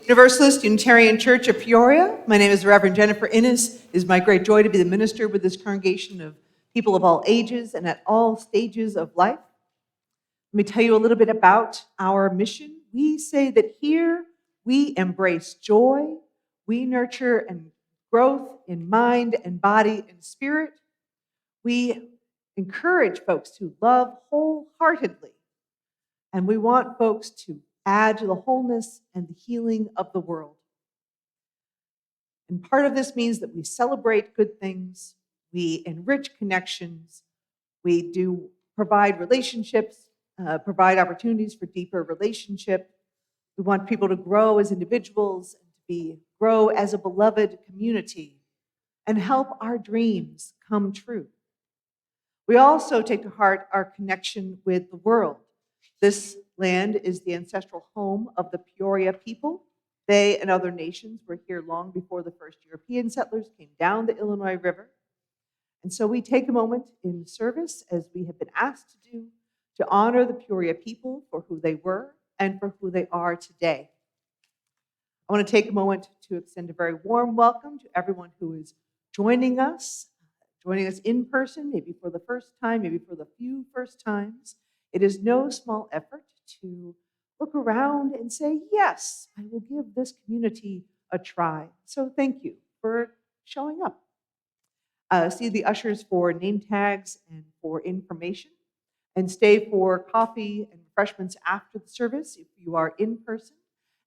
Universalist Unitarian Church of Peoria. My name is Reverend Innis. It is my great joy to be the minister with this congregation of people of all ages and at all stages of life. Let me tell you a little bit about our mission. We say that here we embrace joy, we nurture and growth in mind and body and spirit. We encourage folks to love wholeheartedly, and we want folks to add to the wholeness and the healing of the world. And part of this means that we celebrate good things, we enrich connections, we do provide relationships, provide opportunities for deeper relationship. We want people to grow as individuals and to grow as a beloved community and help our dreams come true. We also take to heart our connection with the world. This land is the ancestral home of the Peoria people. They and other nations were here long before the first European settlers came down the Illinois River. And so we take a moment in service, as we have been asked to do, to honor the Peoria people for who they were and for who they are today. I want to take a moment to extend a very warm welcome to everyone who is joining us in person, maybe for the first time, maybe for the few first times. It is no small effort to look around and say, yes, I will give this community a try. So thank you for showing up. See the ushers for name tags and for information, and stay for coffee and refreshments after the service if you are in person,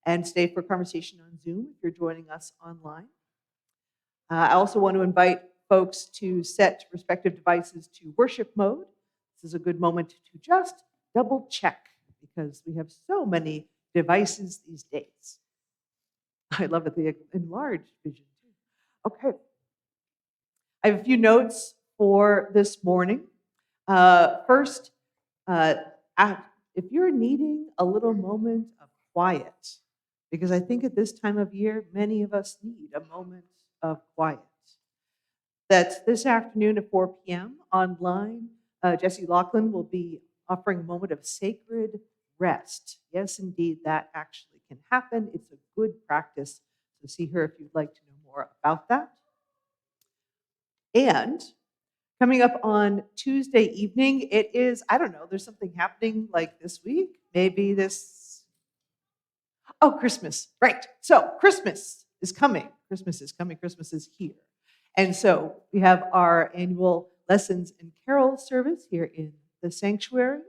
and stay for conversation on Zoom if you're joining us online. I also want to invite folks to set respective devices to worship mode. This is a good moment to just double check because we have so many devices these days. I love it, the enlarged vision too. Okay. I have a few notes for this morning. First, if you're needing a little moment of quiet, because I think at this time of year, many of us need a moment of quiet. That's this afternoon at 4 p.m. online. Jesse Laughlin will be offering a moment of sacred rest. yes, indeed, that actually can happen. It's a good practice. So see her if you'd like to know more about that. And coming up on Tuesday evening, it is, I don't know, there's something happening like this week, maybe this, oh, Christmas, right. So Christmas is coming. Christmas is coming. Christmas is here. And so we have our annual lessons and carol service here in the sanctuary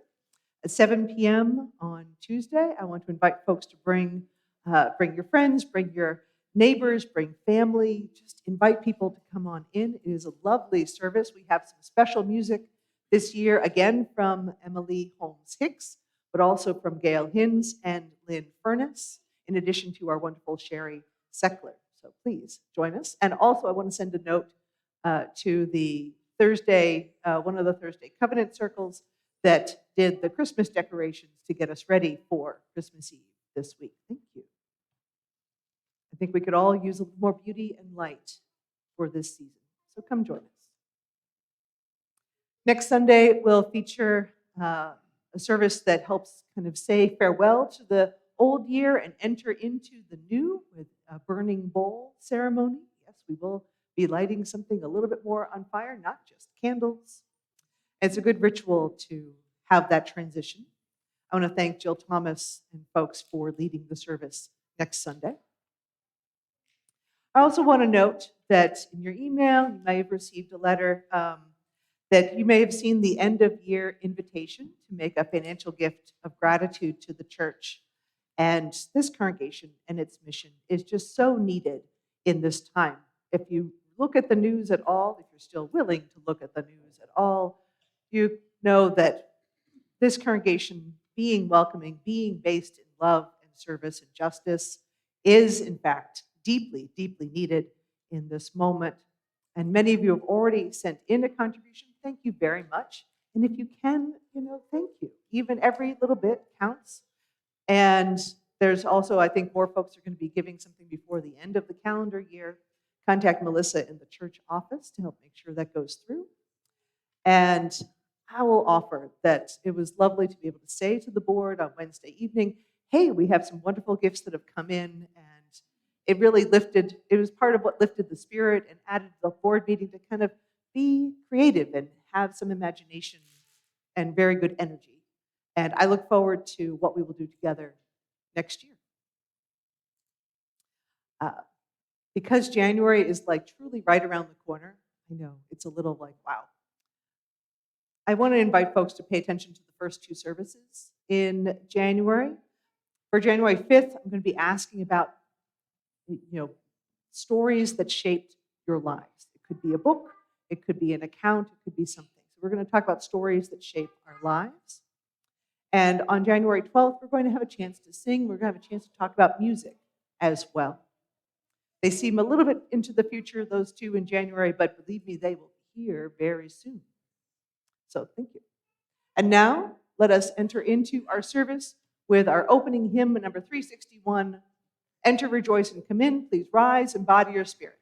at 7 p.m. on Tuesday. I want to invite folks to bring your friends, bring your neighbors, bring family, just invite people to come on in. It is a lovely service. We have some special music this year, again from Emily Holmes Hicks, but also from Gail Hinz and Lynn Furness, in addition to our wonderful Sherry Seckler. So please join us. And also I want to send a note to the Thursday, one of the Thursday Covenant Circles that did the Christmas decorations to get us ready for Christmas Eve this week. Thank you. I think we could all use a little more beauty and light for this season. So come join us. Next Sunday, we'll feature a service that helps kind of say farewell to the old year and enter into the new with a burning bowl ceremony. Yes, we will be lighting something a little bit more on fire, not just candles. It's a good ritual to have that transition. I want to thank Jill Thomas and folks for leading the service next Sunday. I also want to note that in your email, you may have received a letter that you may have seen the end of year invitation to make a financial gift of gratitude to the church. And this congregation and its mission is just so needed in this time. If you look at the news at all, if you're still willing to look at the news at all, you know that this congregation being welcoming, being based in love and service and justice is in fact deeply, deeply needed in this moment. And many of you have already sent in a contribution. Thank you very much. And if you can, thank you. Even every little bit counts. And there's also, I think, more folks are going to be giving something before the end of the calendar year. Contact Melissa in the church office to help make sure that goes through. And I will offer that it was lovely to be able to say to the board on Wednesday evening, hey, we have some wonderful gifts that have come in, and it really it was part of what lifted the spirit and added the board meeting to kind of be creative and have some imagination and very good energy. And I look forward to what we will do together next year. Because January is like truly right around the corner, I know it's a little like, wow. I want to invite folks to pay attention to the first two services in January. For January 5th, I'm going to be asking about, stories that shaped your lives. It could be a book, it could be an account, it could be something. So we're going to talk about stories that shape our lives. And on January 12th, we're going to have a chance to sing. We're going to have a chance to talk about music as well. They seem a little bit into the future, those two in January, but believe me, they will be here very soon. So thank you. And now let us enter into our service with our opening hymn, number 361, Enter, Rejoice, and Come In. Please rise, embody your spirit.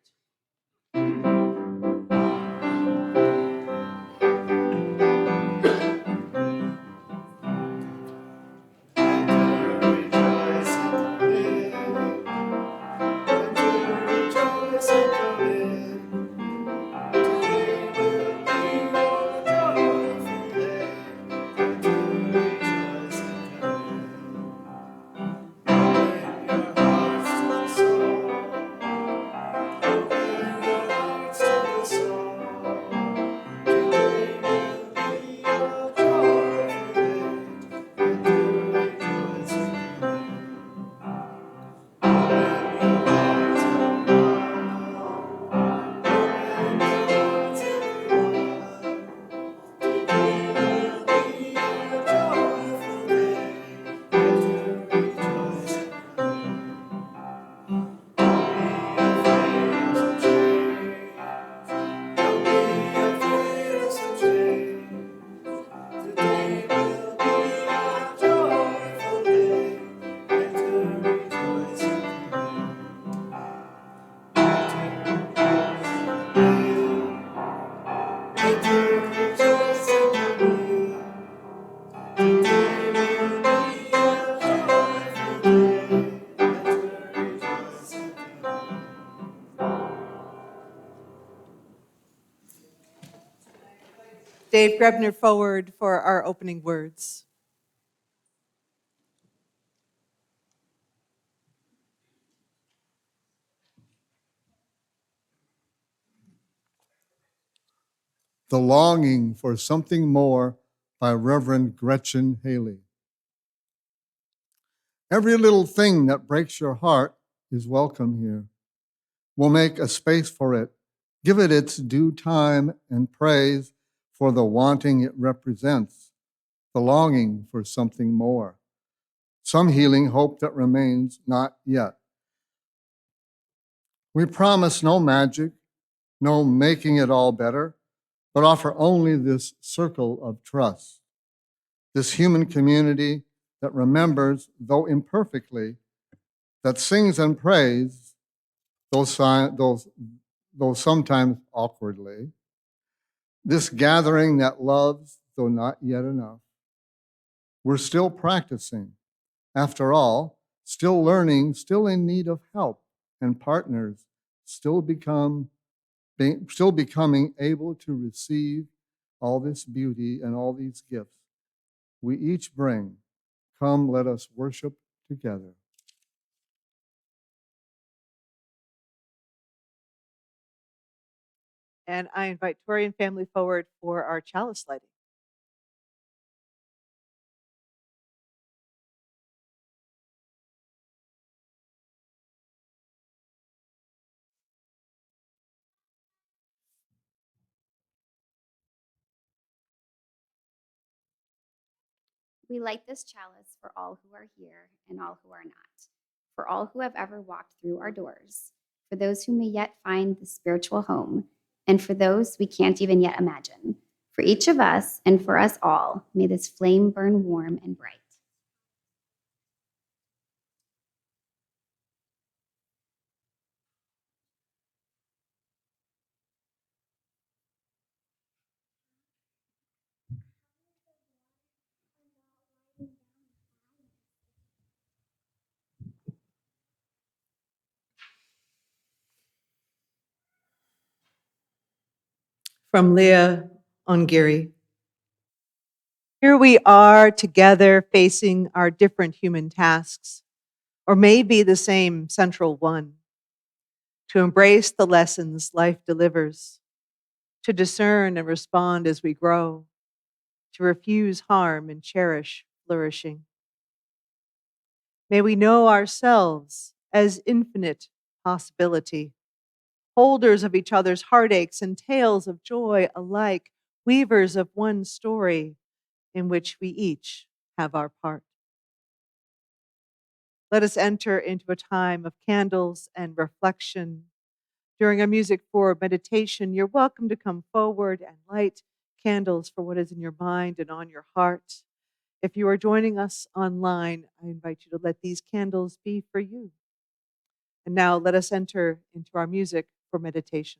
Dave Grebner forward for our opening words. The Longing for Something More by Reverend Gretchen Haley. Every little thing that breaks your heart is welcome here. We'll make a space for it, give it its due time and praise for the wanting it represents, the longing for something more. Some healing hope that remains not yet. We promise no magic, no making it all better, but offer only this circle of trust, this human community that remembers, though imperfectly, that sings and prays, though sometimes awkwardly, this gathering that loves, though not yet enough. We're still practicing. After all, still learning, still in need of help and partners, still becoming able to receive all this beauty and all these gifts we each bring. Come, let us worship together. And I invite Tori and family forward for our chalice lighting. We light this chalice for all who are here and all who are not, for all who have ever walked through our doors, for those who may yet find the spiritual home, and for those we can't even yet imagine. For each of us and for us all, may this flame burn warm and bright. From Leah Ongiri. Here we are together facing our different human tasks, or maybe the same central one, to embrace the lessons life delivers, to discern and respond as we grow, to refuse harm and cherish flourishing. May we know ourselves as infinite possibility, holders of each other's heartaches and tales of joy alike, weavers of one story in which we each have our part. Let us enter into a time of candles and reflection. During a music for meditation, you're welcome to come forward and light candles for what is in your mind and on your heart. If you are joining us online, I invite you to let these candles be for you. And now let us enter into our music for meditation.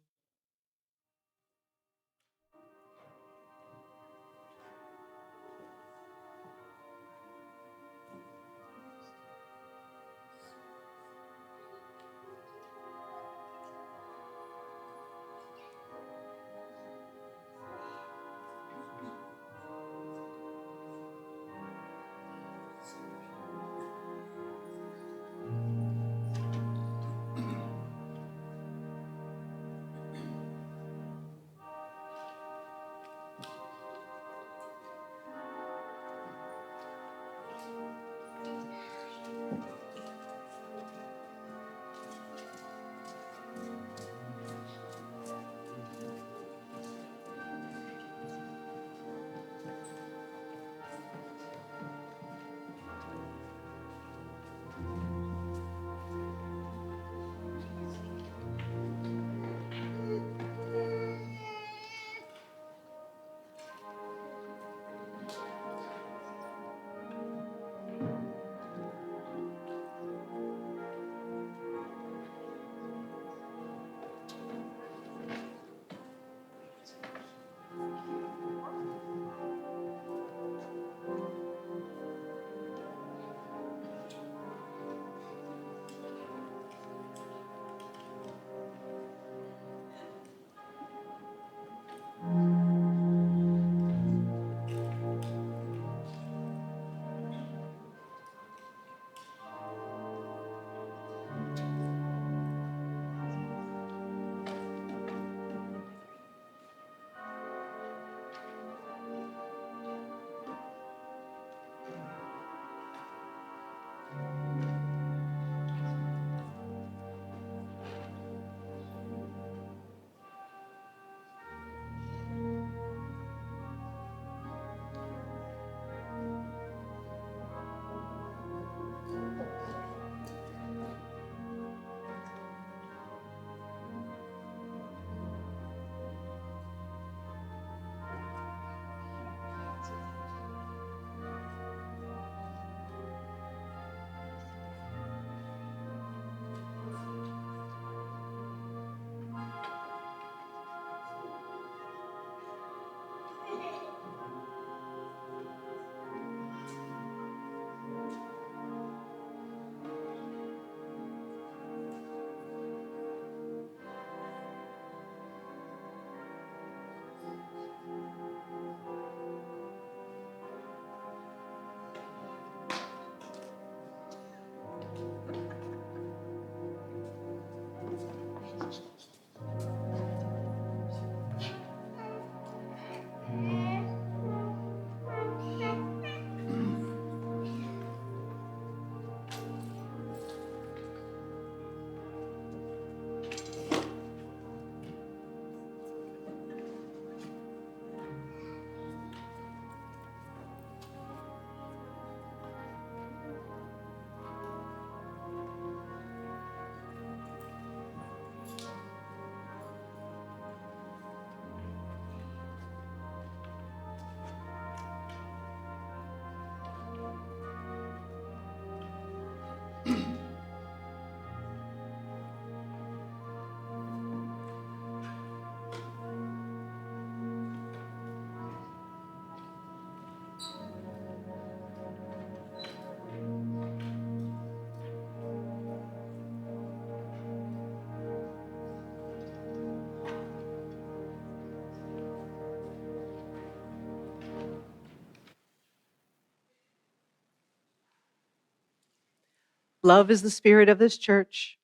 Love is the spirit of this church,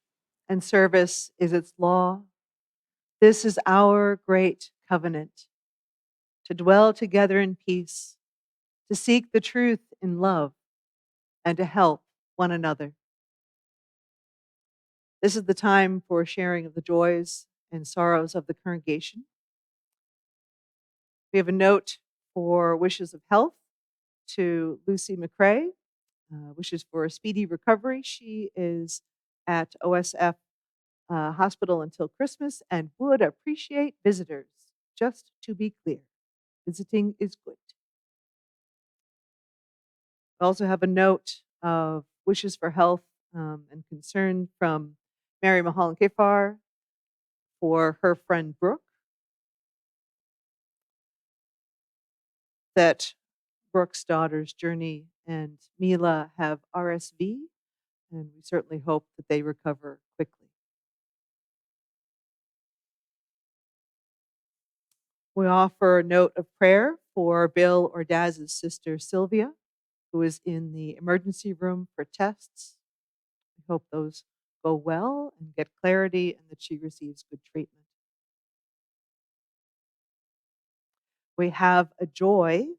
and service is its law. This is our great covenant, to dwell together in peace, to seek the truth in love, and to help one another. This is the time for sharing of the joys and sorrows of the congregation. We have a note for wishes of health to Lucy McCrae, wishes for a speedy recovery. She is at OSF hospital until Christmas and would appreciate visitors. Just to be clear, visiting is good. We also have a note of wishes for health and concern from Mary Mahalan Kefar for her friend Brooke, that Brooke's daughters, Journey and Mila, have RSV, and we certainly hope that they recover quickly. We offer a note of prayer for Bill or Daz's sister, Sylvia, who is in the emergency room for tests. We hope those go well and get clarity and that she receives good treatment. We have a joy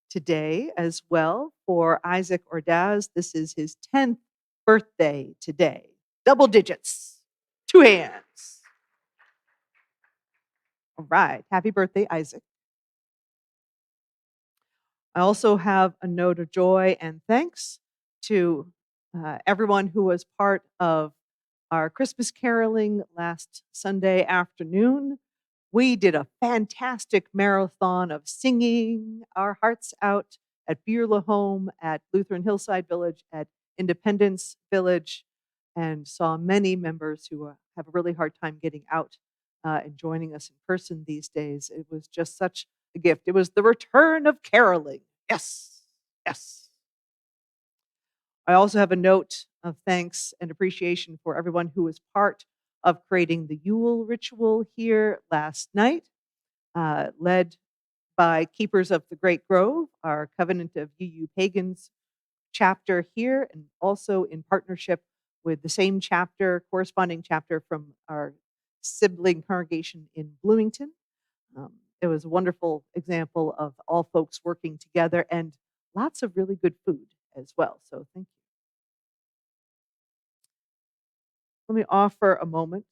today as well for Isaac Ordaz. This is his 10th birthday today. Double digits, two hands. All right. Happy birthday, Isaac. I also have a note of joy and thanks to everyone who was part of our Christmas caroling last Sunday afternoon. We did a fantastic marathon of singing our hearts out at Beulah Home, at Lutheran Hillside Village, at Independence Village, and saw many members who have a really hard time getting out and joining us in person these days. It was just such a gift. It was the return of caroling. Yes, yes. I also have a note of thanks and appreciation for everyone who was part of creating the Yule ritual here last night, led by Keepers of the Great Grove, our Covenant of UU Pagans chapter here, and also in partnership with the same chapter, corresponding chapter from our sibling congregation in Bloomington. It was a wonderful example of all folks working together and lots of really good food as well. So thank you. Let me offer a moment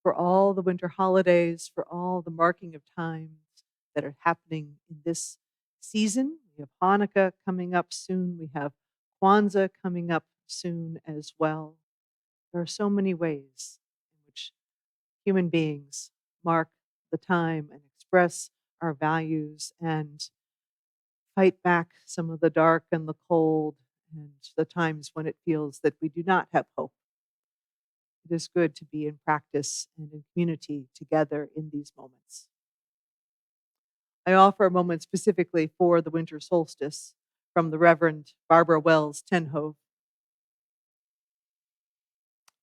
for all the winter holidays, for all the marking of times that are happening in this season. We have Hanukkah coming up soon. We have Kwanzaa coming up soon as well. There are so many ways in which human beings mark the time and express our values and fight back some of the dark and the cold and the times when it feels that we do not have hope. It is good to be in practice and in community together in these moments. I offer a moment specifically for the winter solstice from the Reverend Barbara Wells Tenhove.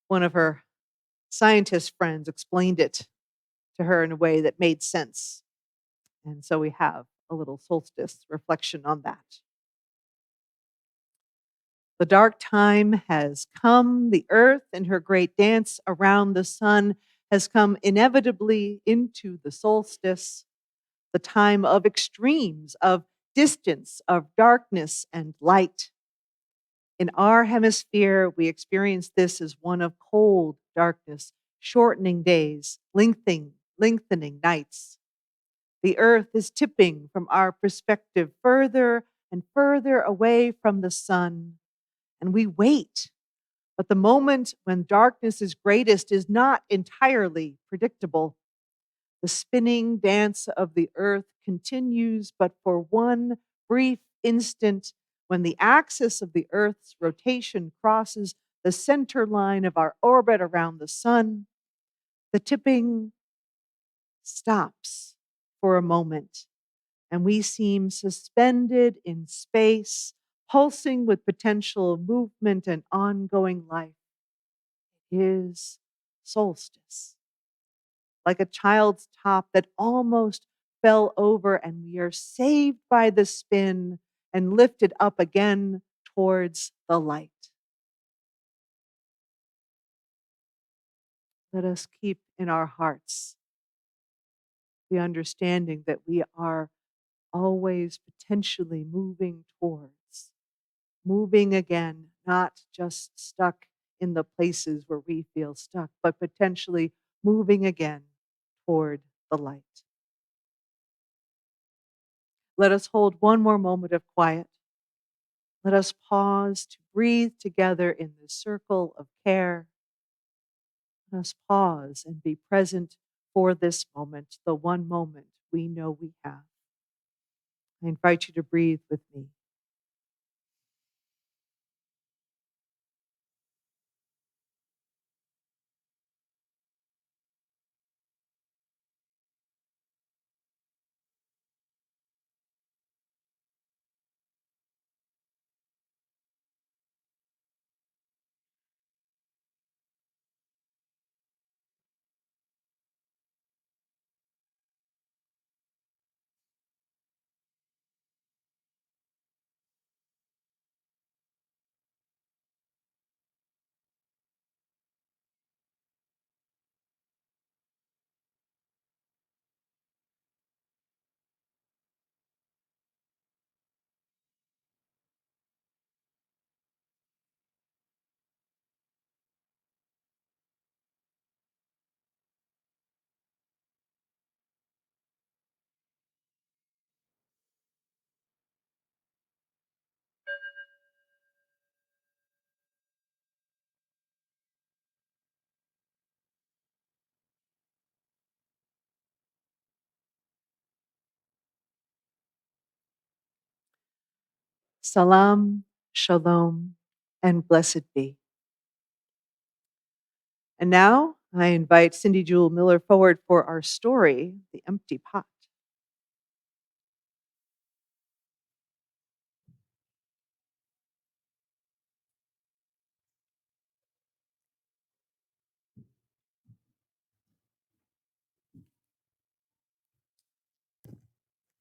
One of her scientist friends explained it to her in a way that made sense. And so we have a little solstice reflection on that. The dark time has come. The earth in her great dance around the sun has come inevitably into the solstice, the time of extremes, of distance, of darkness and light. In our hemisphere, we experience this as one of cold darkness, shortening days, lengthening nights. The earth is tipping from our perspective further and further away from the sun, and we wait. But the moment when darkness is greatest is not entirely predictable. The spinning dance of the earth continues, but for one brief instant, when the axis of the Earth's rotation crosses the center line of our orbit around the sun, the tipping stops for a moment, and we seem suspended in space, pulsing with potential movement and ongoing life. It is solstice, like a child's top that almost fell over, and we are saved by the spin and lifted up again towards the light. Let us keep in our hearts the understanding that we are always potentially moving towards, moving again, not just stuck in the places where we feel stuck, but potentially moving again toward the light. Let us hold one more moment of quiet. Let us pause to breathe together in this circle of care. Let us pause and be present for this moment, the one moment we know we have. I invite you to breathe with me. Salam, shalom, and blessed be. And now I invite Cindy Jewell Miller forward for our story, The Empty Pot.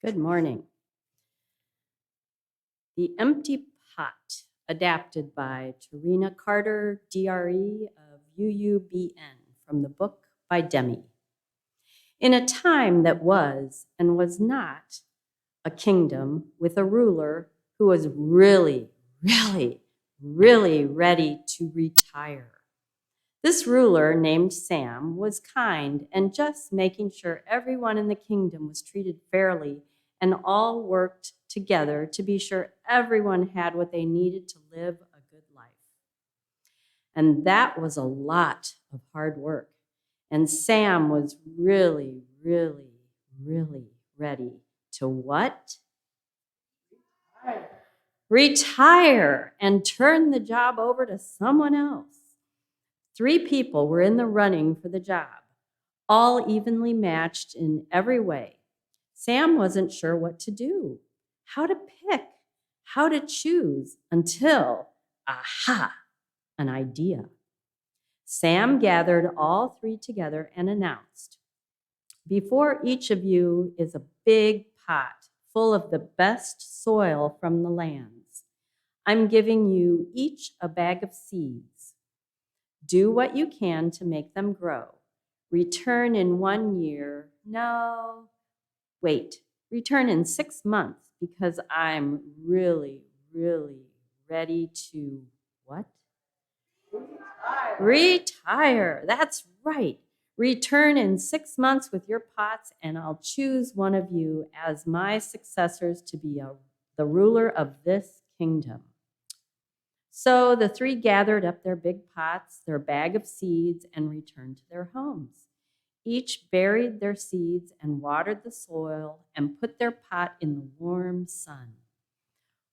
Good morning. The Empty Pot, adapted by Tarina Carter, DRE of UUBN, from the book by Demi. In a time that was and was not a kingdom with a ruler who was really ready to retire. This ruler, named Sam, was kind and just making sure everyone in the kingdom was treated fairly and all worked together to be sure everyone had what they needed to live a good life. And that was a lot of hard work. And Sam was really ready to what? Retire and turn the job over to someone else. 3 people were in the running for the job, all evenly matched in every way. Sam wasn't sure what to do, how to pick, how to choose, until, aha, an idea. Sam gathered all 3 together and announced, "Before each of you is a big pot full of the best soil from the lands. I'm giving you each a bag of seeds. Do what you can to make them grow. Return in 1 year. No, wait, return in 6 months because I'm really ready to what? Retire. That's right. Return in 6 months with your pots, and I'll choose one of you as my successors to be the ruler of this kingdom." So the 3 gathered up their big pots, their bag of seeds, and returned to their homes. Each buried their seeds and watered the soil and put their pot in the warm sun.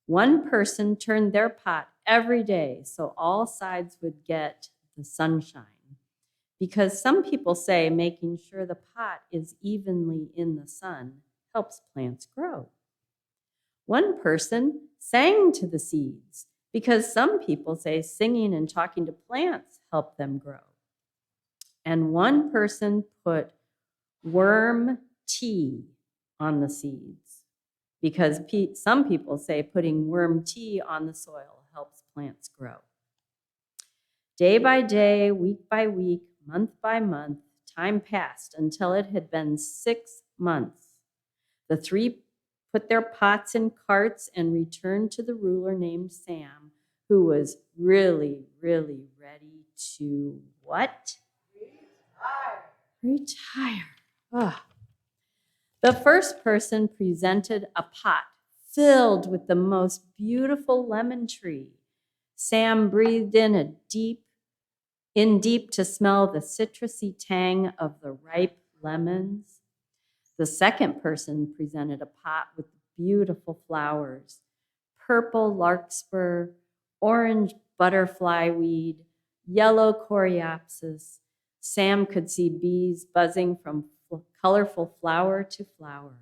One person turned their pot every day so all sides would get the sunshine. Because some people say making sure the pot is evenly in the sun helps plants grow. One person sang to the seeds because some people say singing and talking to plants help them grow. And one person put worm tea on the seeds because some people say putting worm tea on the soil helps plants grow. Day by day, week by week, month by month, time passed until it had been 6 months. The three put their pots in carts and returned to the ruler named Sam, who was really, really ready to what? Retire. Ugh. The first person presented a pot filled with the most beautiful lemon tree. Sam breathed in deep to smell the citrusy tang of the ripe lemons. The second person presented a pot with beautiful flowers, purple larkspur, orange butterfly weed, yellow coreopsis. Sam could see bees buzzing from colorful flower to flower.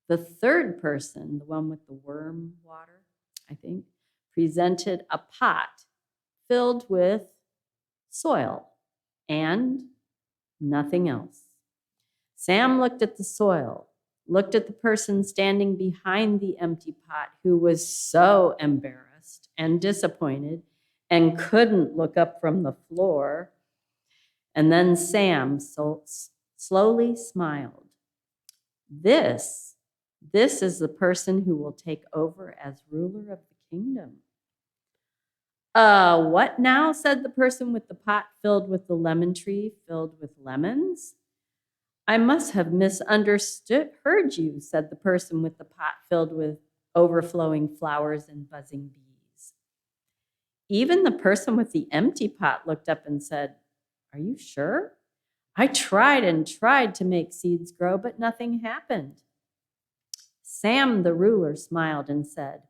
The third person, the one with the worm water, I think, presented a pot filled with soil and nothing else. Sam looked at the soil, looked at the person standing behind the empty pot who was so embarrassed and disappointed and couldn't look up from the floor. And then Sam slowly smiled. This is the person who will take over as ruler of the kingdom. What now? Said the person with the pot filled with the lemon tree filled with lemons. I must have heard you, said the person with the pot filled with overflowing flowers and buzzing bees. Even the person with the empty pot looked up and said, are you sure? I tried and tried to make seeds grow, but nothing happened. Sam, the ruler, smiled and said,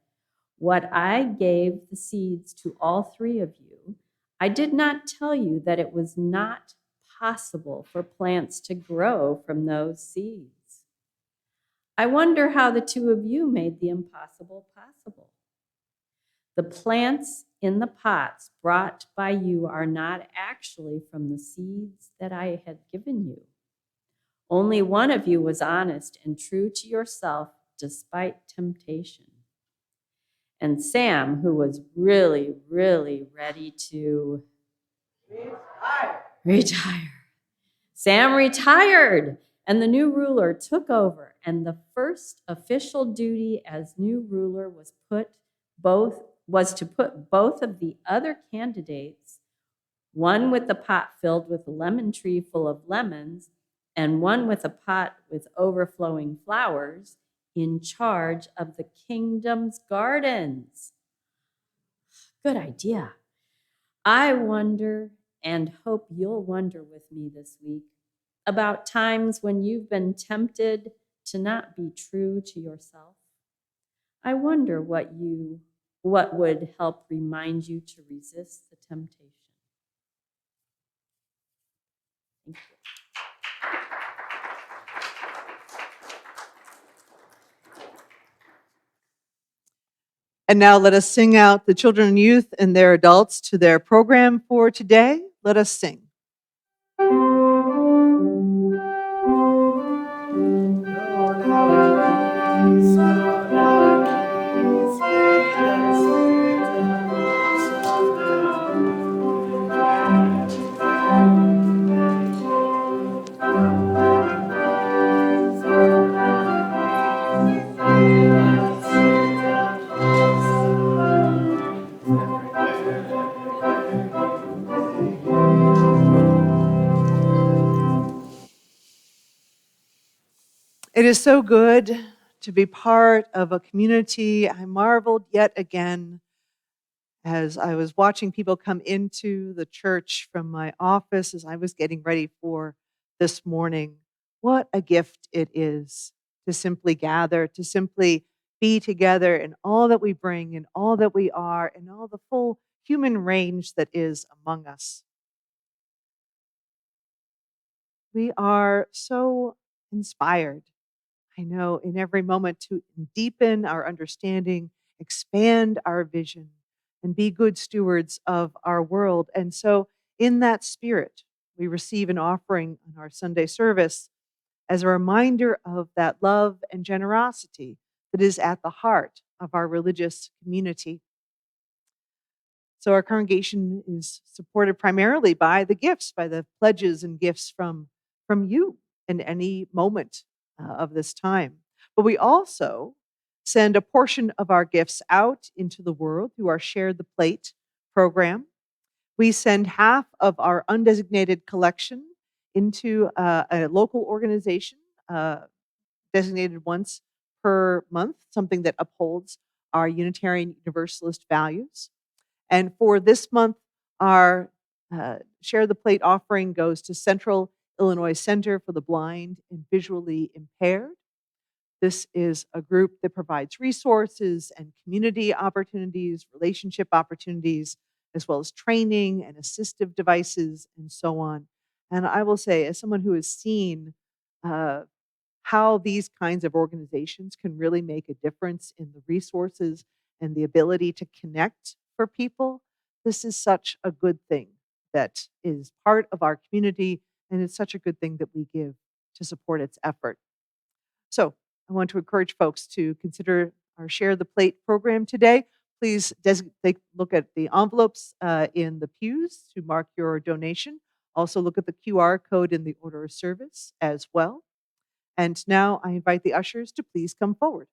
what I gave the seeds to all three of you, I did not tell you that it was not possible for plants to grow from those seeds. I wonder how the two of you made the impossible possible. The plants in the pots brought by you are not actually from the seeds that I had given you. Only one of you was honest and true to yourself despite temptation. And Sam, who was really, really ready to retire. Sam retired, and the new ruler took over, and the first official duty as new ruler was to put both of the other candidates, one with the pot filled with a lemon tree full of lemons, and one with a pot with overflowing flowers, in charge of the kingdom's gardens. Good idea. I wonder and hope you'll wonder with me this week about times when you've been tempted to not be true to yourself. I wonder what would help remind you to resist the temptation. Thank you. And now let us sing out the children and youth and their adults to their program for today. Let us sing. It is so good to be part of a community. I marveled yet again as I was watching people come into the church from my office as I was getting ready for this morning. What a gift it is to simply gather, to simply be together in all that we bring, in all that we are, in all the full human range that is among us. We are so inspired, I know, in every moment to deepen our understanding, expand our vision, and be good stewards of our world. And so, in that spirit, we receive an offering on our Sunday service as a reminder of that love and generosity that is at the heart of our religious community. So our congregation is supported primarily by the gifts, by the pledges and gifts from you in any moment of this time. But we also send a portion of our gifts out into the world through our Share the Plate program. We send half of our undesignated collection into a local organization designated once per month, something that upholds our Unitarian Universalist values. And for this month, our Share the Plate offering goes to Central Illinois Center for the Blind and Visually Impaired. This is a group that provides resources and community opportunities, relationship opportunities, as well as training and assistive devices and so on. And I will say, as someone who has seen uh, how these kinds of organizations can really make a difference in the resources and the ability to connect for people, this is such a good thing that is part of our community, and it's such a good thing that we give to support its effort. So I want to encourage folks to consider our Share the Plate program today. Please take a look at the envelopes in the pews to mark your donation. Also look at the QR code in the order of service as well. And now I invite the ushers to please come forward.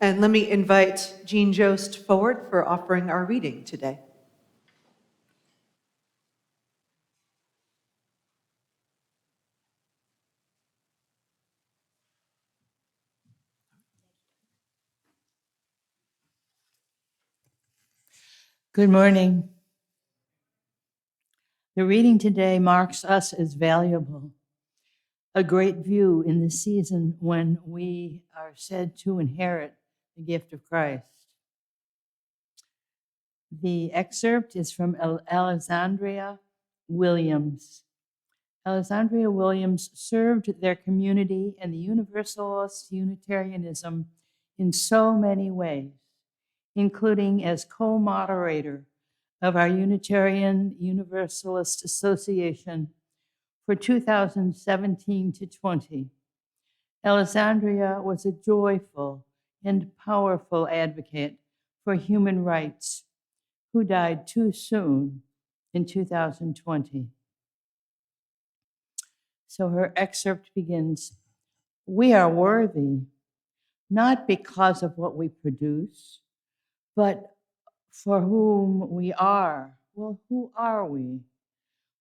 And let me invite Jean Jost forward for offering our reading today. Good morning. The reading today marks us as valuable, a great view in the season when we are said to inherit the gift of Christ. The excerpt is from Alexandria Williams. Alexandria Williams served their community and the Universalist Unitarianism in so many ways, including as co-moderator of our Unitarian Universalist Association for 2017 to 20. Alexandria was a joyful and powerful advocate for human rights who died too soon in 2020. So her excerpt begins, "We are worthy, not because of what we produce, but for whom we are." Well, who are we?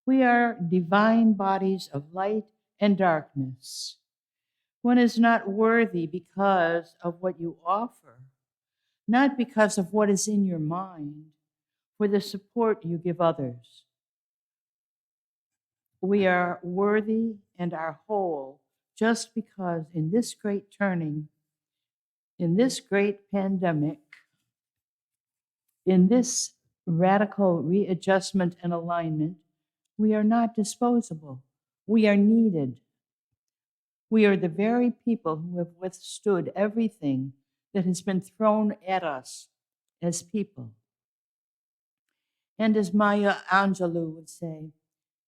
We are divine bodies of light and darkness. One is not worthy because of what you offer, not because of what is in your mind, for the support you give others. We are worthy and are whole just because in this great turning, in this great pandemic, in this radical readjustment and alignment, we are not disposable. We are needed. We are the very people who have withstood everything that has been thrown at us as people. And as Maya Angelou would say,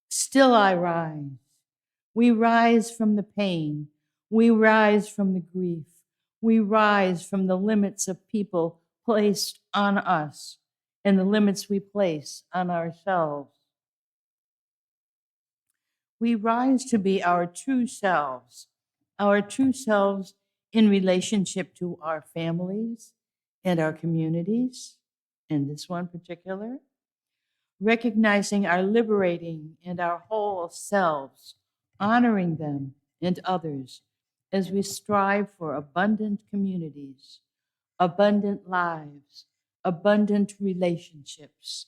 still I rise. We rise from the pain. We rise from the grief. We rise from the limits of people placed on us and the limits we place on ourselves. We rise to be our true selves in relationship to our families and our communities, and this one particular, recognizing our liberating and our whole selves, honoring them and others as we strive for abundant communities, abundant lives, abundant relationships,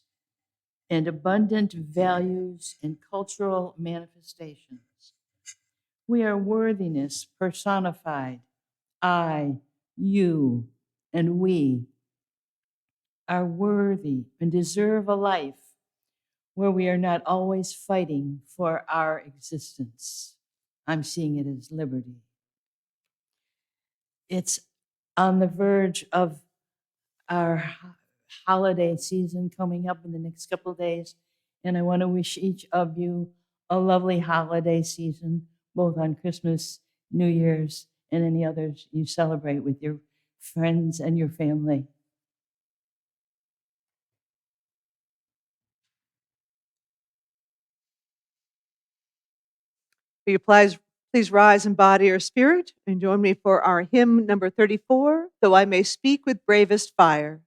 and abundant values and cultural manifestations. We are worthiness personified. I, you, and we are worthy and deserve a life where we are not always fighting for our existence. I'm seeing it as liberty. It's on the verge of our holiday season coming up in the next couple of days, and I want to wish each of you a lovely holiday season, both on Christmas, New Year's, and any others you celebrate with your friends and your family. Will you please rise in body or spirit and join me for our hymn number 34, Though I May Speak with Bravest Fire.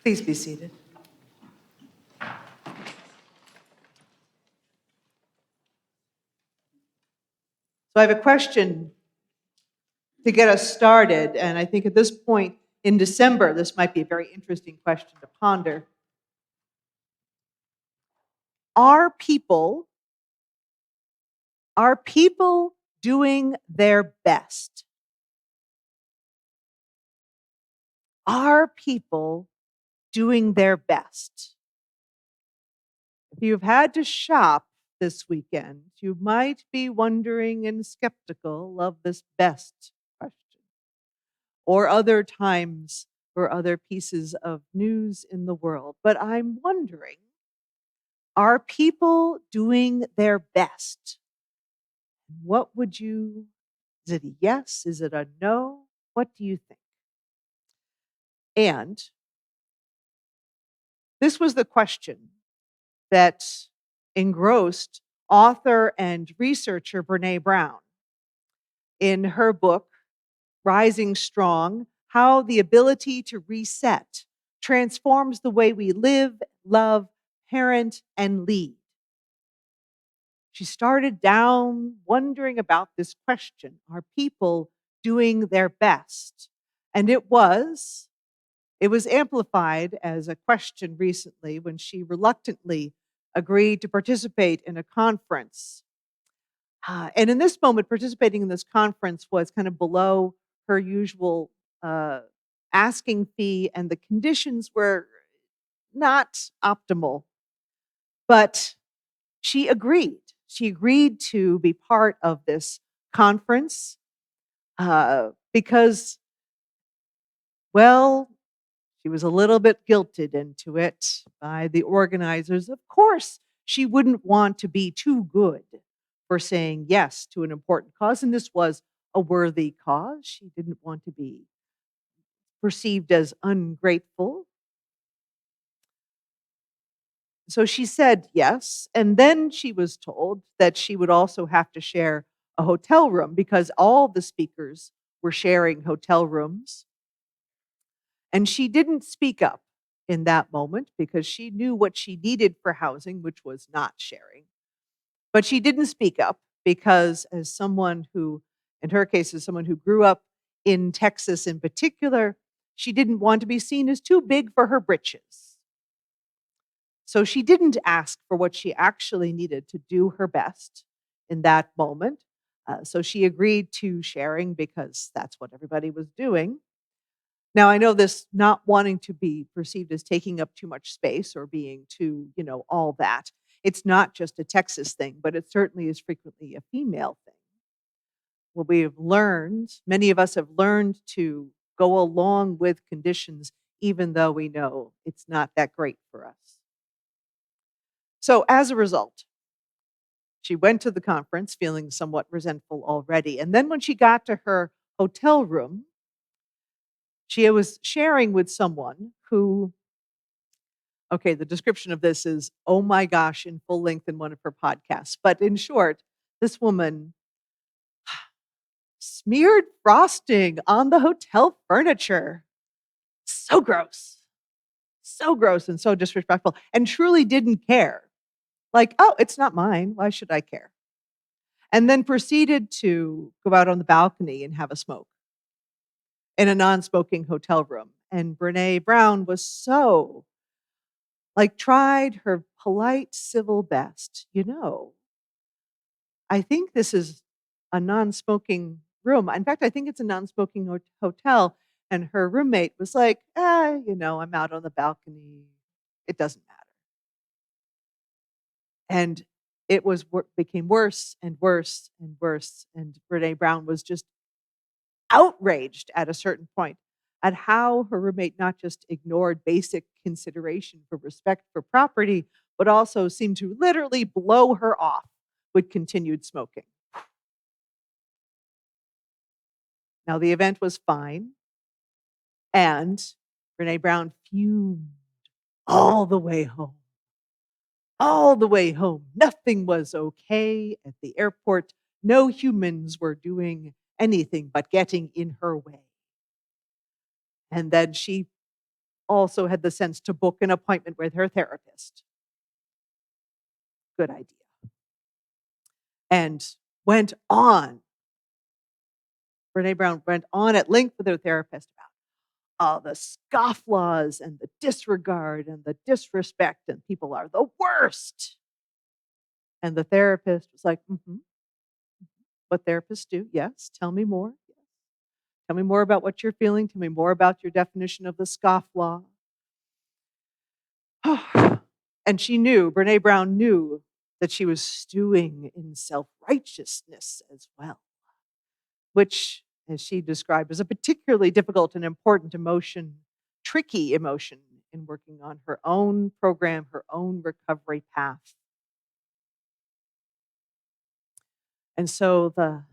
Please be seated. So I have a question to get us started, and I think at this point in December, this might be a very interesting question to ponder. Are people doing their best? Are people doing their best? If you've had to shop this weekend, you might be wondering and skeptical of this best question, or other times for other pieces of news in the world. But I'm wondering, are people doing their best? What would you, is it a yes? Is it a no? What do you think? And this was the question that engrossed author and researcher Brene Brown in her book, Rising Strong: How the Ability to Reset Transforms the Way We Live, Love, Parent, and Lead. She started down wondering about this question: are people doing their best? And it was amplified as a question recently when she reluctantly agreed to participate in a conference. And in this moment, participating in this conference was kind of below her usual uh, asking fee, and the conditions were not optimal. But she agreed. She agreed to be part of this conference because, well, she was a little bit guilted into it by the organizers. Of course, she wouldn't want to be too good for saying yes to an important cause, and this was a worthy cause. She didn't want to be perceived as ungrateful. So she said yes, and then she was told that she would also have to share a hotel room because all the speakers were sharing hotel rooms. And she didn't speak up in that moment because she knew what she needed for housing, which was not sharing. But she didn't speak up because, as someone who, in her case, is someone who grew up in Texas in particular, she didn't want to be seen as too big for her britches. So she didn't ask for what she actually needed to do her best in that moment. So she agreed to sharing because that's what everybody was doing. Now, I know this not wanting to be perceived as taking up too much space or being too, all that. It's not just a Texas thing, but it certainly is frequently a female thing. Well, we have learned, many of us have learned to go along with conditions, even though we know it's not that great for us. So, as a result, she went to the conference feeling somewhat resentful already. And then when she got to her hotel room, she was sharing with someone who, okay, the description of this is, oh my gosh, in full length in one of her podcasts. But in short, this woman smeared frosting on the hotel furniture. So gross and so disrespectful, and truly didn't care. Like, oh, it's not mine. Why should I care? And then proceeded to go out on the balcony and have a smoke in a non smoking hotel room. And Brene Brown was so, like, tried her polite, civil best. I think this is a non smoking room. In fact, I think it's a non smoking hotel. And her roommate was like, I'm out on the balcony. It doesn't matter. And it became worse and worse and worse. And Brene Brown was just outraged at a certain point at how her roommate not just ignored basic consideration for respect for property, but also seemed to literally blow her off with continued smoking. Now, the event was fine, and Brene Brown fumed all the way home. All the way home. Nothing was okay at the airport. No humans were doing anything but getting in her way. And then she also had the sense to book an appointment with her therapist. Good idea. And went on Brene Brown went on at length with her therapist about the scofflaws and the disregard and the disrespect, and people are the worst. And the therapist was like, what therapists do. Yes, tell me more. Yes. Tell me more about what you're feeling. Tell me more about your definition of the scofflaw. And she knew, Brene Brown knew that she was stewing in self-righteousness as well, which, as she described, was a particularly difficult and important emotion, tricky emotion in working on her own program, her own recovery path. And so the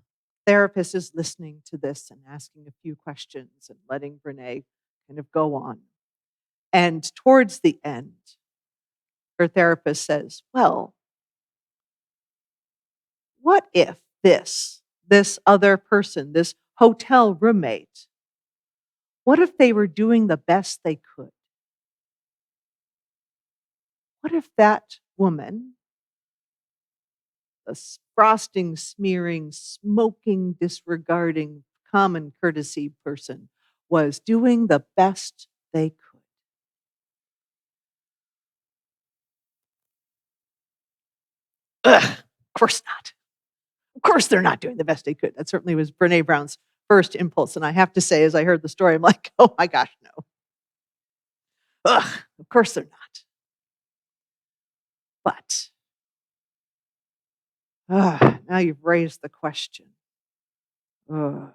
therapist is listening to this and asking a few questions and letting Brene kind of go on. And towards the end, her therapist says, well, what if this other person, this hotel roommate, what if they were doing the best they could? What if that woman, the frosting smearing, smoking, disregarding, common courtesy person, was doing the best they could? Ugh, of course not. Of course they're not doing the best they could. That certainly was Brene Brown's first impulse. And I have to say, as I heard the story, I'm like, oh my gosh, no. Ugh, of course they're not. But now you've raised the question. Ugh,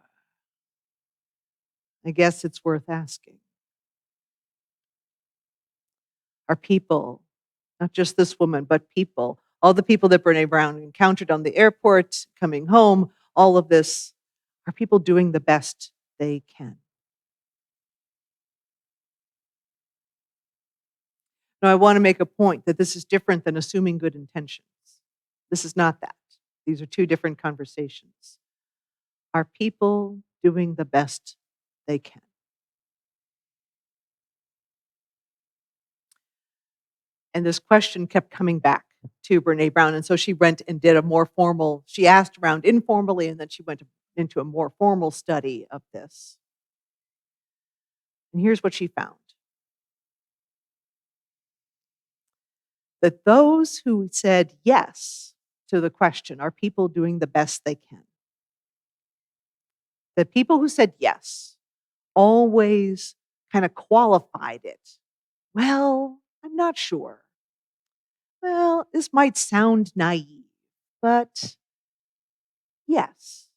I guess it's worth asking. Are people, not just this woman, but people, all the people that Brene Brown encountered on the airport, coming home, all of this, are people doing the best they can? Now, I want to make a point that this is different than assuming good intentions. This is not that. These are two different conversations. Are people doing the best they can? And this question kept coming back to Brene Brown. And so she went and did a more formal, she asked around informally, and then she went into a more formal study of this. And here's what she found: that those who said yes to the question, are people doing the best they can? The people who said yes always kind of qualified it. Well, I'm not sure. Well, this might sound naive, but yes.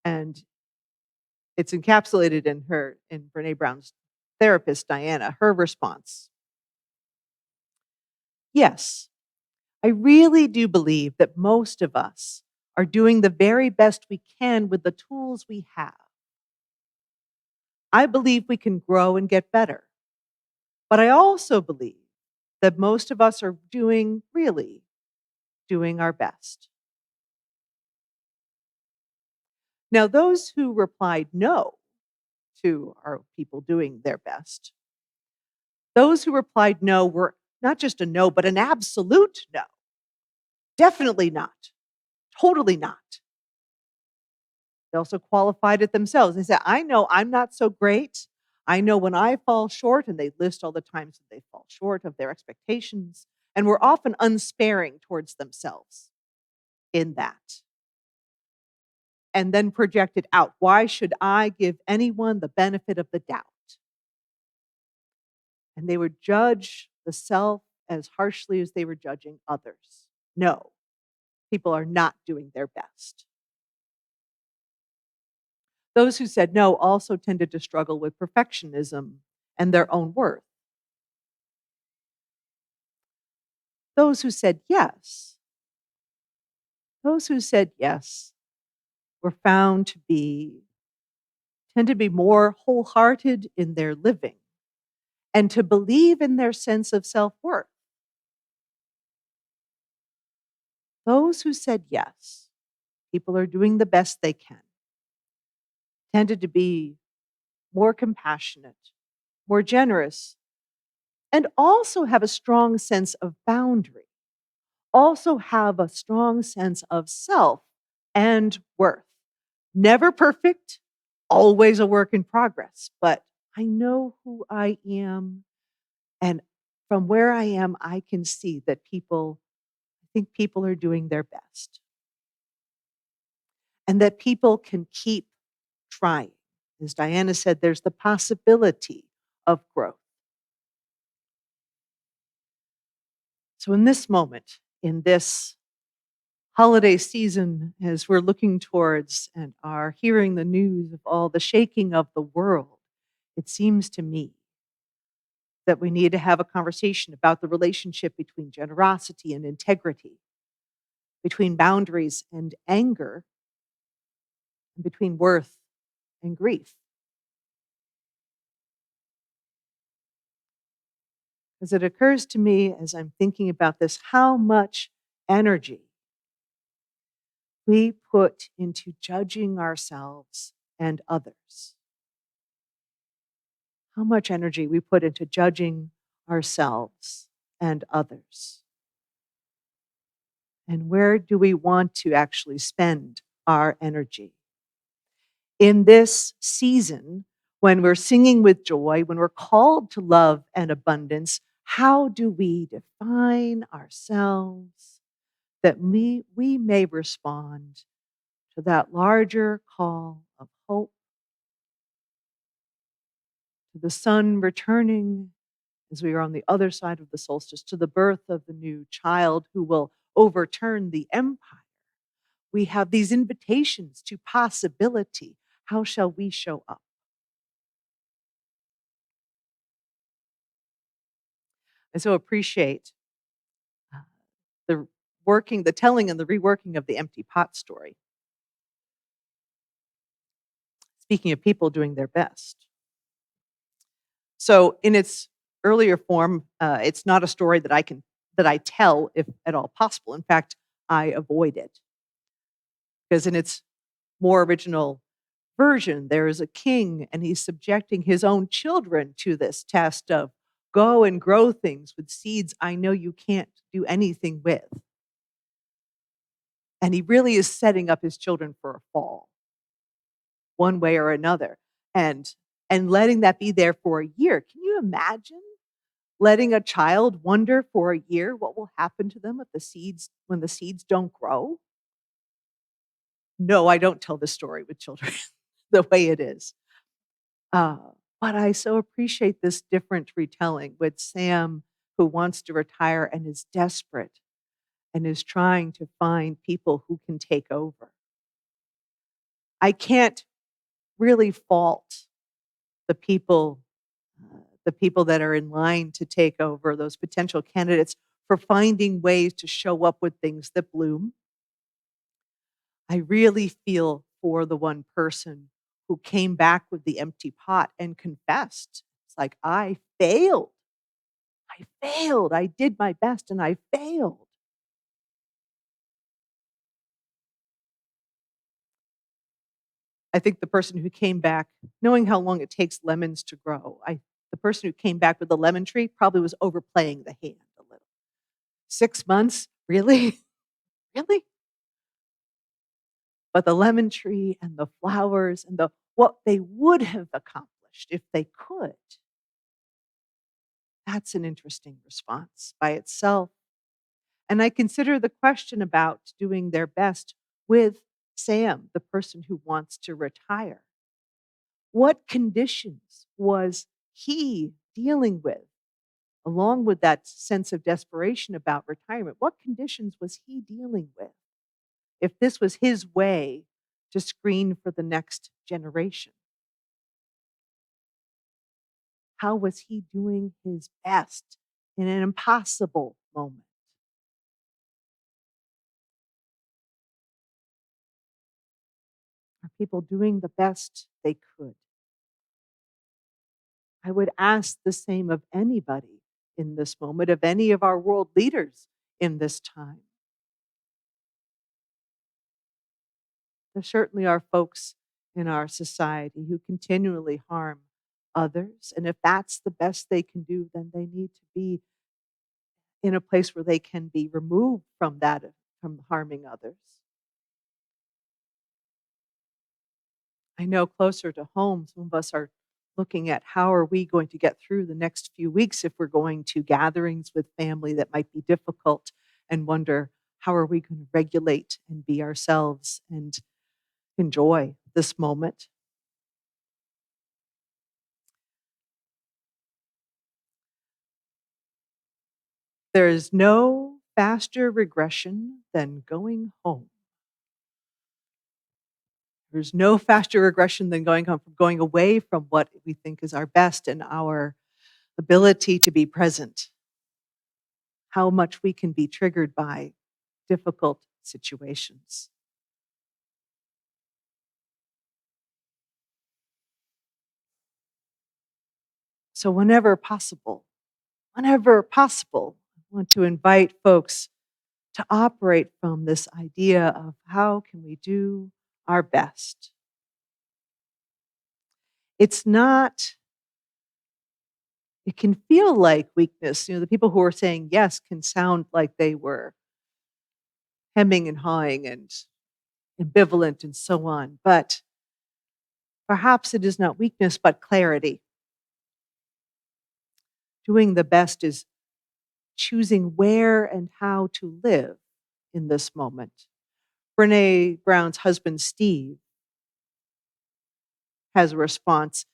And it's encapsulated in Brene Brown's therapist, Diana, her response. Yes, I really do believe that most of us are doing the very best we can with the tools we have. I believe we can grow and get better. But I also believe that most of us are really doing our best. Now, those who replied no to are people doing their best, those who replied no were not just a no, but an absolute no. Definitely not. Totally not. They also qualified it themselves. They said, I know I'm not so great. I know when I fall short, and they list all the times that they fall short of their expectations, and were often unsparing towards themselves in that. And then projected out, why should I give anyone the benefit of the doubt? And they would judge the self as harshly as they were judging others. No, people are not doing their best. Those who said no also tended to struggle with perfectionism and their own worth. Those who said yes were found to tend to be more wholehearted in their living and to believe in their sense of self-worth. Those who said yes, people are doing the best they can, tended to be more compassionate, more generous, and also have a strong sense of boundary. also have a strong sense of self and worth. Never perfect, always a work in progress, but I know who I am. And from where I am, I can see that I think people are doing their best and that people can keep trying. As Diana said, there's the possibility of growth. So, in this moment, in this holiday season, as we're looking towards and are hearing the news of all the shaking of the world, it seems to me that we need to have a conversation about the relationship between generosity and integrity, between boundaries and anger, and between worth and grief. Because it occurs to me as I'm thinking about this how much energy we put into judging ourselves and others. How much energy we put into judging ourselves and others. And where do we want to actually spend our energy? In this season, when we're singing with joy, when we're called to love and abundance, how do we define ourselves that we may respond to that larger call of hope, to the sun returning as we are on the other side of the solstice, to the birth of the new child who will overturn the empire? We have these invitations to possibility. How shall we show up? I so appreciate uh, the telling and the reworking of the empty pot story. Speaking of people doing their best. So in its earlier form, it's not a story that I tell if at all possible. In fact, I avoid it because in its more original version, there is a king and he's subjecting his own children to this test of go and grow things with seeds I know you can't do anything with. And he really is setting up his children for a fall, one way or another, and letting that be there for a year. Can you imagine letting a child wonder for a year what will happen to them if when the seeds don't grow? No, I don't tell the story with children the way it is. Uh, but I so appreciate this different retelling with Sam, who wants to retire and is desperate and is trying to find people who can take over. I can't really fault the people, the people that are in line to take over, those potential candidates, for finding ways to show up with things that bloom. I really feel for the one person who came back with the empty pot and confessed. It's like, I failed. I failed. I did my best and I failed. I think the person who came back, knowing how long it takes lemons to grow, the person who came back with the lemon tree probably was overplaying the hand a little. 6 months? Really? Really? But the lemon tree and the flowers and what they would have accomplished if they could, that's an interesting response by itself. And I consider the question about doing their best with Sam, the person who wants to retire. What conditions was he dealing with, along with that sense of desperation about retirement? What conditions was he dealing with if this was his way to screen for the next generation? How was he doing his best in an impossible moment? Are people doing the best they could? I would ask the same of anybody in this moment, of any of our world leaders in this time. There certainly are folks in our society who continually harm others. And if that's the best they can do, then they need to be in a place where they can be removed from that, from harming others. I know closer to home, some of us are looking at how are we going to get through the next few weeks if we're going to gatherings with family that might be difficult, and wonder how are we going to regulate and be ourselves and enjoy this moment. There is no faster regression than going home. There's no faster regression than going home, from going away from what we think is our best and our ability to be present. How much we can be triggered by difficult situations. So whenever possible, I want to invite folks to operate from this idea of how can we do our best. It's not, it can feel like weakness. The people who are saying yes can sound like they were hemming and hawing and ambivalent and so on. But perhaps it is not weakness, but clarity. Doing the best is choosing where and how to live in this moment. Brene Brown's husband, Steve, has a response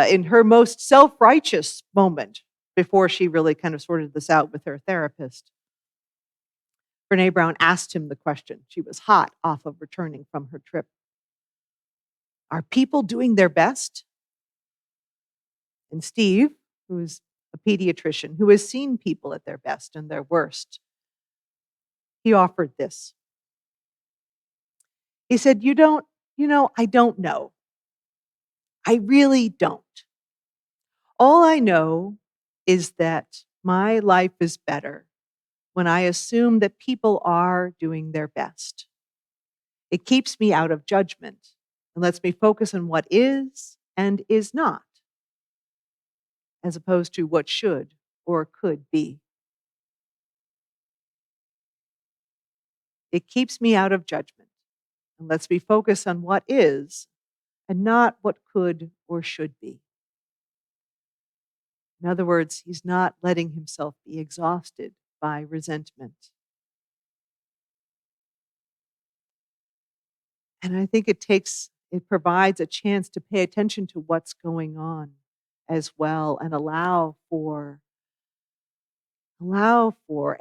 in her most self-righteous moment before she really kind of sorted this out with her therapist. Brene Brown asked him the question. She was hot off of returning from her trip. Are people doing their best? And Steve, who is a pediatrician who has seen people at their best and their worst, he offered this. He said, I don't know. I really don't. All I know is that my life is better when I assume that people are doing their best. It keeps me out of judgment and lets me focus on what is and is not, as opposed to what should or could be. It keeps me out of judgment and lets me focus on what is and not what could or should be. In other words, he's not letting himself be exhausted by resentment. And I think it provides a chance to pay attention to what's going on as well, and allow for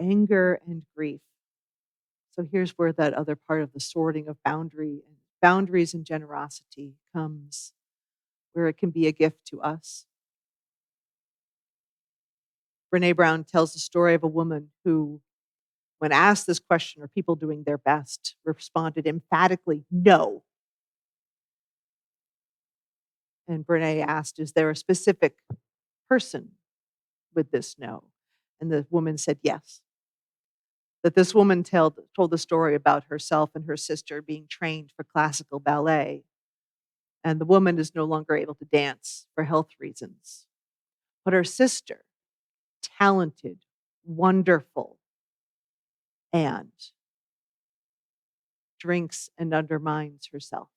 anger and grief. So here's where that other part of the sorting of boundaries and generosity comes, where it can be a gift to us. Brene Brown tells the story of a woman who, when asked this question, are people doing their best, responded emphatically, no. And Brene asked, is there a specific person with this no? And the woman said yes. That this woman told the story about herself and her sister being trained for classical ballet. And the woman is no longer able to dance for health reasons. But her sister, talented, wonderful, and drinks and undermines herself,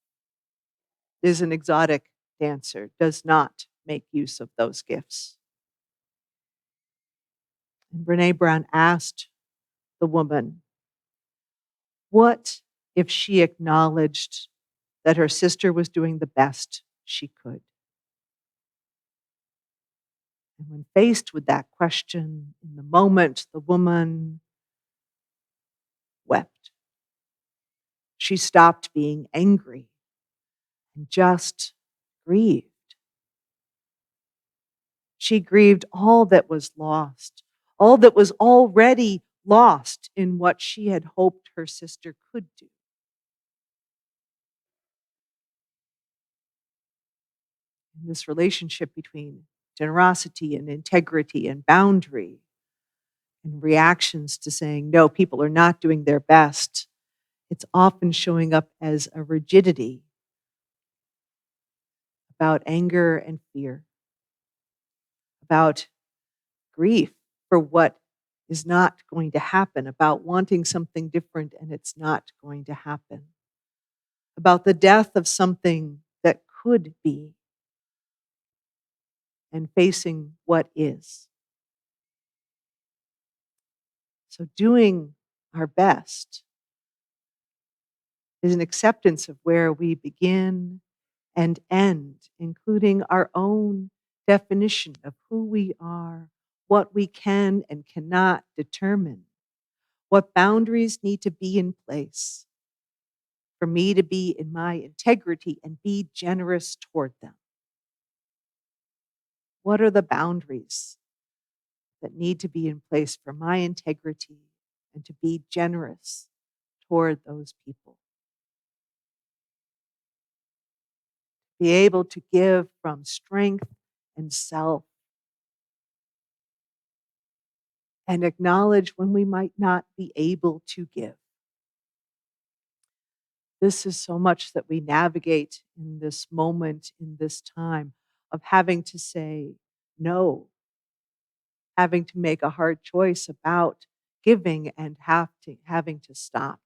is an exotic dancer, does not make use of those gifts. And Brene Brown asked the woman, what if she acknowledged that her sister was doing the best she could? And when faced with that question, in the moment, the woman wept. She stopped being angry and just grieved. She grieved all that was lost, all that was already lost in what she had hoped her sister could do. In this relationship between generosity and integrity and boundary, and reactions to saying, no, people are not doing their best, it's often showing up as a rigidity about anger and fear, about grief for what is not going to happen, about wanting something different and it's not going to happen, about the death of something that could be, and facing what is. So, doing our best is an acceptance of where we begin and end, including our own definition of who we are, what we can and cannot determine, what boundaries need to be in place for me to be in my integrity and be generous toward them. What are the boundaries that need to be in place for my integrity and to be generous toward those people? Be able to give from strength and self, and acknowledge when we might not be able to give. This is so much that we navigate in this moment, in this time of having to say no, having to make a hard choice about giving and having to stop.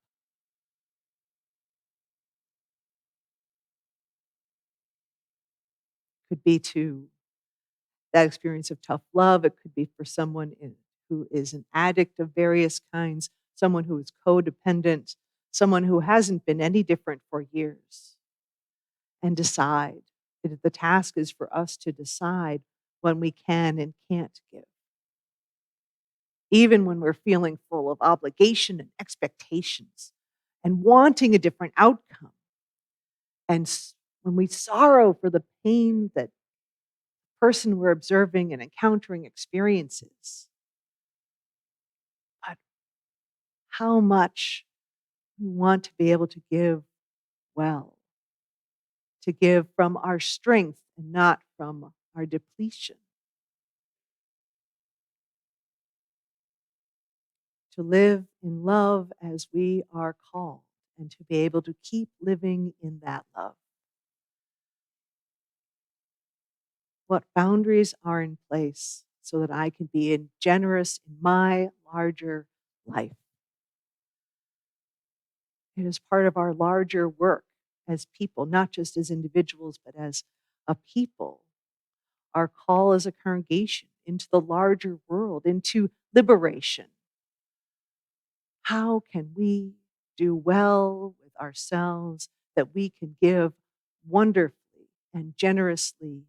Could be to that experience of tough love. It could be for someone who is an addict of various kinds, someone who is codependent, someone who hasn't been any different for years. And decide. The task is for us to decide when we can and can't give. Even when we're feeling full of obligation and expectations and wanting a different outcome. And when we sorrow for the pain that the person we're observing and encountering experiences. But how much we want to be able to give well, to give from our strength and not from our depletion. To live in love as we are called, and to be able to keep living in that love. What boundaries are in place so that I can be generous in my larger life? It is part of our larger work as people, not just as individuals, but as a people. Our call as a congregation into the larger world, into liberation. How can we do well with ourselves that we can give wonderfully and generously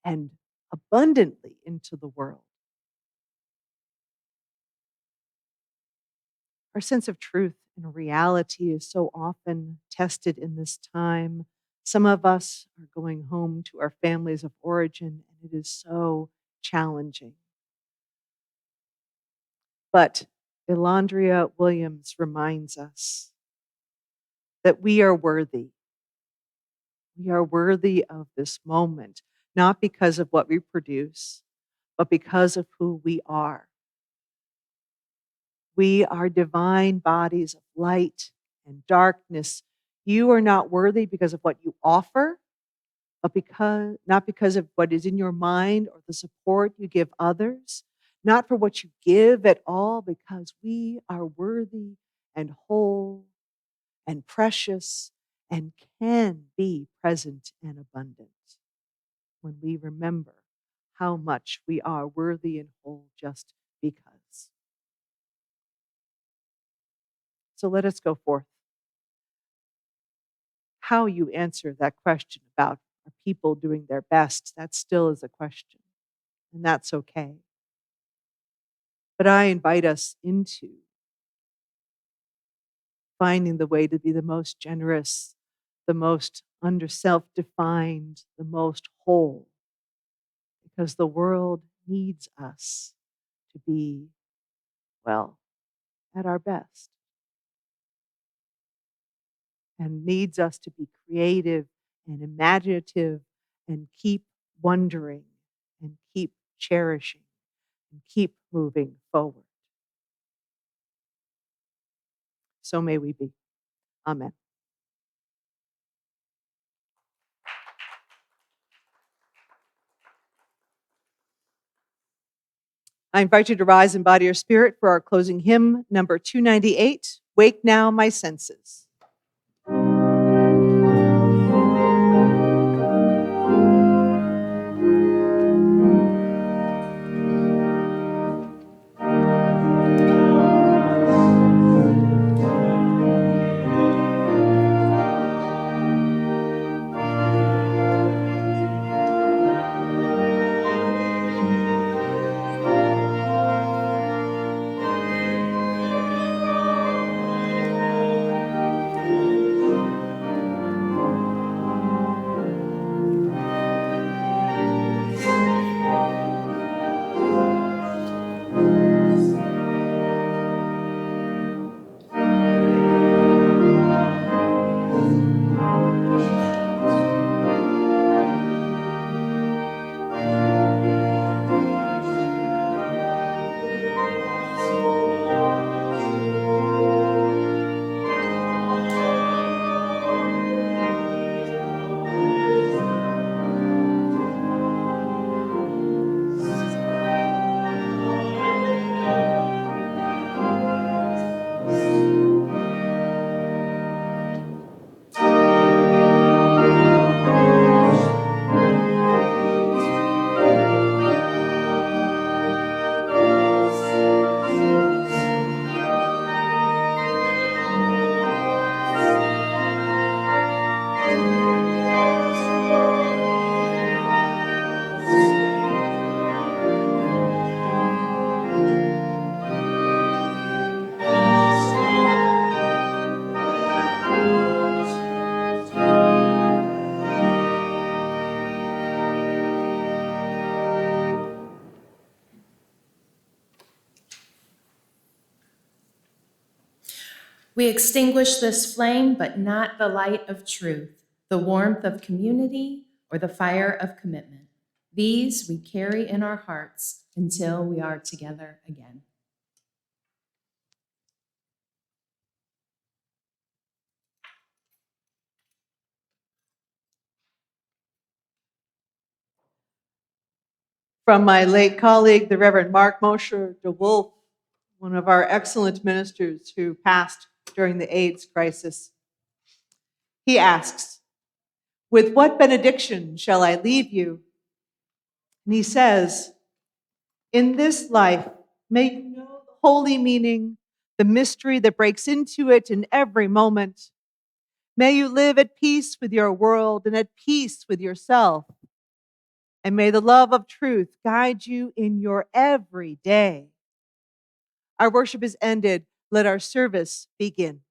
and abundantly into the world? Our sense of truth and reality is so often tested in this time. Some of us are going home to our families of origin, and it is so challenging. But Elandria Williams reminds us that we are worthy. We are worthy of this moment, not because of what we produce, but because of who we are. We are divine bodies of light and darkness. You are not worthy because of what you offer, but not because of what is in your mind or the support you give others, not for what you give at all, because we are worthy and whole and precious and can be present and abundant when we remember how much we are worthy and whole just because. So let us go forth. How you answer that question about are people doing their best, that still is a question, and that's okay. But I invite us into finding the way to be the most generous, the most under self-defined, the most whole, because the world needs us to be, well, at our best, and needs us to be creative and imaginative and keep wondering and keep cherishing and keep moving forward. So may we be. Amen. I invite you to rise in body or spirit for our closing hymn, number 298, Wake Now My Senses. We extinguish this flame, but not the light of truth, the warmth of community, or the fire of commitment. These we carry in our hearts until we are together again. From my late colleague, the Reverend Mark Mosher de Wolf, one of our excellent ministers who passed during the AIDS crisis. He asks, "With what benediction shall I leave you?" And he says, "In this life, may you know the holy meaning, the mystery that breaks into it in every moment. May you live at peace with your world and at peace with yourself. And may the love of truth guide you in your every day." Our worship is ended. Let our service begin.